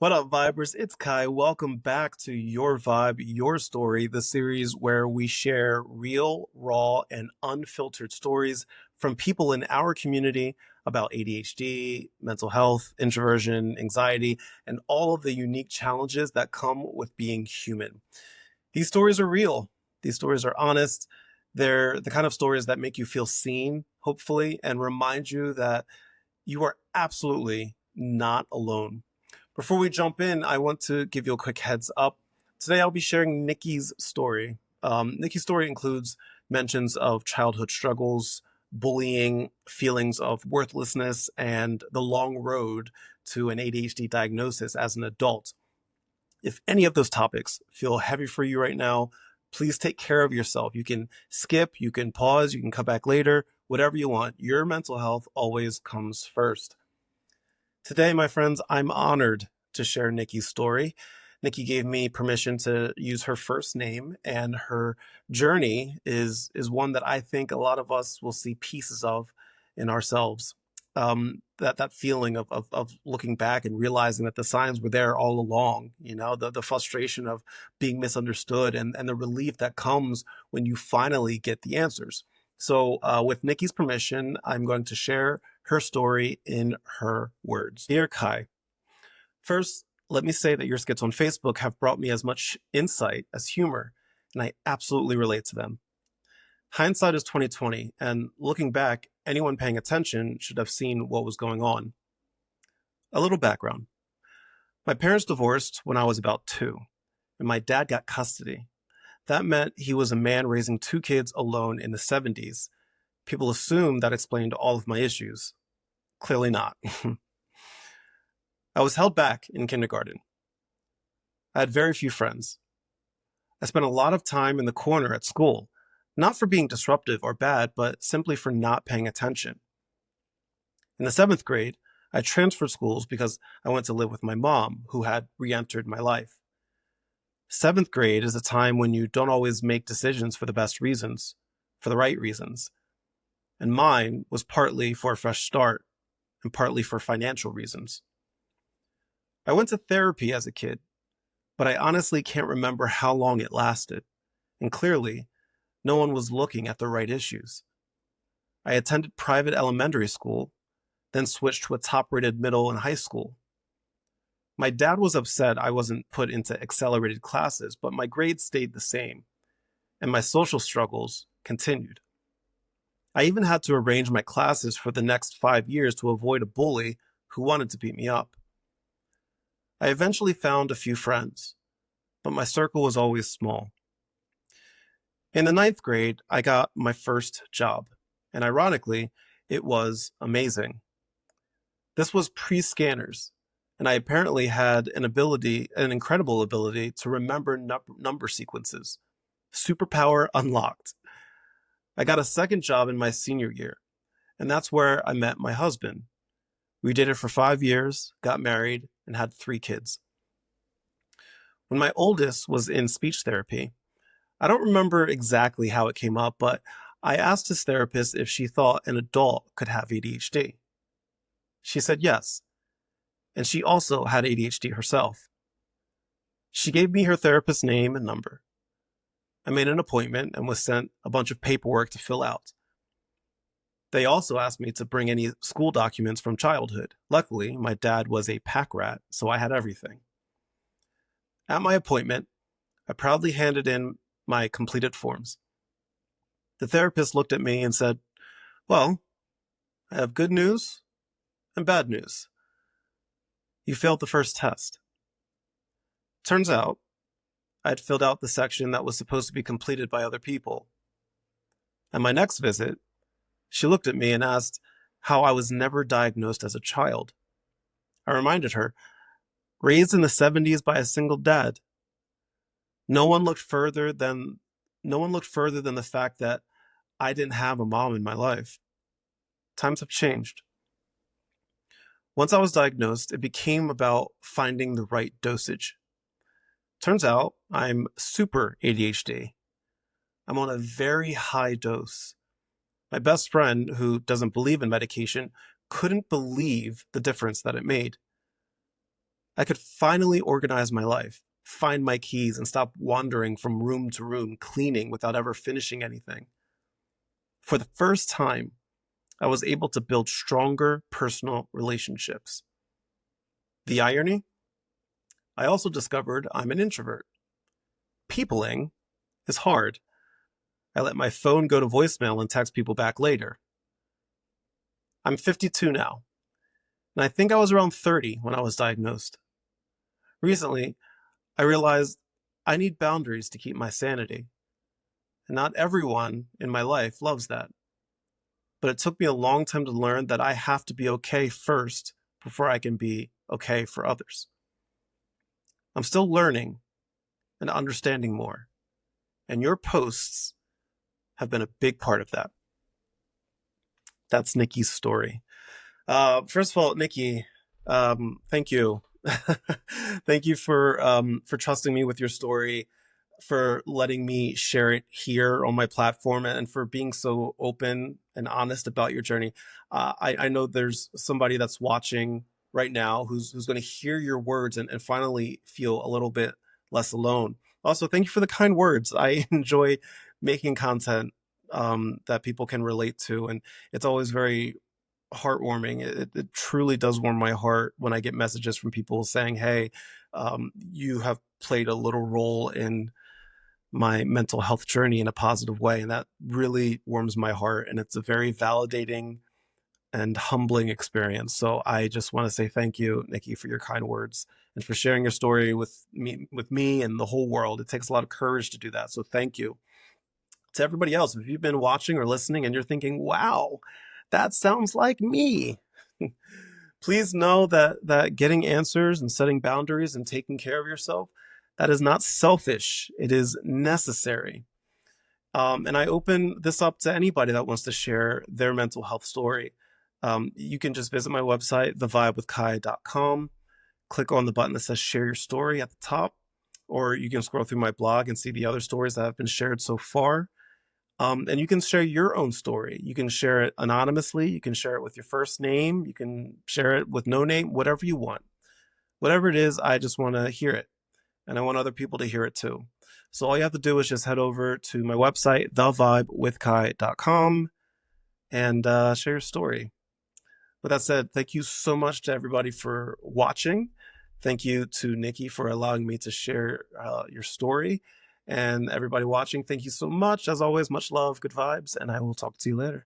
What up, Vibers? It's Kai. Welcome back to Your Vibe, Your Story, the series where we share real, raw, and unfiltered stories from people in our community about ADHD, mental health, introversion, anxiety, and all of the unique challenges that come with being human. These stories are real. These stories are honest. They're the kind of stories that make you feel seen, hopefully, and remind you that you are absolutely not alone. Before we jump in, I want to give you a quick heads up. Today, I'll be sharing Nikki's story. Nikki's story includes mentions of childhood struggles, bullying, feelings of worthlessness, and the long road to an ADHD diagnosis as an adult. If any of those topics feel heavy for you right now, please take care of yourself. You can skip, you can pause, you can come back later, whatever you want. Your mental health always comes first. Today, my friends, I'm honored to share Nikki's story. Nikki gave me permission to use her first name, and her journey is one that I think a lot of us will see pieces of in ourselves. That feeling of looking back and realizing that the signs were there all along, the frustration of being misunderstood and the relief that comes when you finally get the answers. So, with Nikki's permission, I'm going to share her story in her words. Dear Kai, first, let me say that your skits on Facebook have brought me as much insight as humor, and I absolutely relate to them. Hindsight is 2020, and looking back, anyone paying attention should have seen what was going on. A little background. My parents divorced when I was about 2, and my dad got custody. That meant he was a man raising 2 kids alone in the 70s. People assumed that explained all of my issues. Clearly not. I was held back in kindergarten. I had very few friends. I spent a lot of time in the corner at school, not for being disruptive or bad, but simply for not paying attention. In the 7th grade, I transferred schools because I went to live with my mom, who had re-entered my life. 7th grade is a time when you don't always make decisions for the best reasons, for the right reasons. And mine was partly for a fresh start and partly for financial reasons. I went to therapy as a kid, but I honestly can't remember how long it lasted. And clearly, no one was looking at the right issues. I attended private elementary school, then switched to a top-rated middle and high school. My dad was upset I wasn't put into accelerated classes, but my grades stayed the same, and my social struggles continued. I even had to arrange my classes for the next 5 years to avoid a bully who wanted to beat me up. I eventually found a few friends, but my circle was always small. In the 9th grade, I got my first job, and ironically, it was amazing. This was pre-scanners, and I apparently had an incredible ability to remember number sequences. Superpower unlocked. I got a second job in my senior year, and that's where I met my husband. We dated for 5 years, got married, and had 3 kids. When my oldest was in speech therapy, I don't remember exactly how it came up, but I asked his therapist if she thought an adult could have ADHD. She said yes, and she also had ADHD herself. She gave me her therapist's name and number. I made an appointment and was sent a bunch of paperwork to fill out. They also asked me to bring any school documents from childhood. Luckily, my dad was a pack rat, so I had everything. At my appointment, I proudly handed in my completed forms. The therapist looked at me and said, "Well, I have good news and bad news. You failed the first test." Turns out, I had filled out the section that was supposed to be completed by other people. At my next visit, she looked at me and asked how I was never diagnosed as a child. I reminded her, raised in the 70s by a single dad. No one looked further than the fact that I didn't have a mom in my life. Times have changed. Once I was diagnosed, it became about finding the right dosage. Turns out I'm super ADHD. I'm on a very high dose. My best friend, who doesn't believe in medication, couldn't believe the difference that it made. I could finally organize my life, find my keys, and stop wandering from room to room, cleaning without ever finishing anything. For the first time, I was able to build stronger personal relationships. The irony? I also discovered I'm an introvert. Peopling is hard. I let my phone go to voicemail and text people back later. I'm 52 now, and I think I was around 30 when I was diagnosed. Recently, I realized I need boundaries to keep my sanity, and not everyone in my life loves that. But it took me a long time to learn that I have to be okay first before I can be okay for others. I'm still learning and understanding more, and your posts have been a big part of that. That's Nikki's story. First of all, Nikki, thank you. Thank you for trusting me with your story, for letting me share it here on my platform, and for being so open and honest about your journey. I know there's somebody that's watching right now who's going to hear your words and finally feel a little bit less alone. Also, thank you for the kind words. I enjoy making content that people can relate to, and it's always very heartwarming. It truly does warm my heart when I get messages from people saying, "Hey, you have played a little role in my mental health journey in a positive way," and that really warms my heart. And it's a very validating and humbling experience. So I just want to say thank you, Nikki, for your kind words and for sharing your story with me and the whole world. It takes a lot of courage to do that. So thank you. To everybody else, if you've been watching or listening and you're thinking, wow, that sounds like me, please know that getting answers and setting boundaries and taking care of yourself, that is not selfish. It is necessary. And I open this up to anybody that wants to share their mental health story. You can just visit my website, thevibewithkai.com, click on the button that says share your story at the top, or you can scroll through my blog and see the other stories that have been shared so far. And you can share your own story. You can share it anonymously. You can share it with your first name. You can share it with no name, whatever you want. Whatever it is, I just want to hear it. And I want other people to hear it too. So all you have to do is just head over to my website, thevibewithkai.com, and share your story. With that said, thank you so much to everybody for watching. Thank you to Nikki for allowing me to share your story. And everybody watching, thank you so much. As always, much love, good vibes, and I will talk to you later.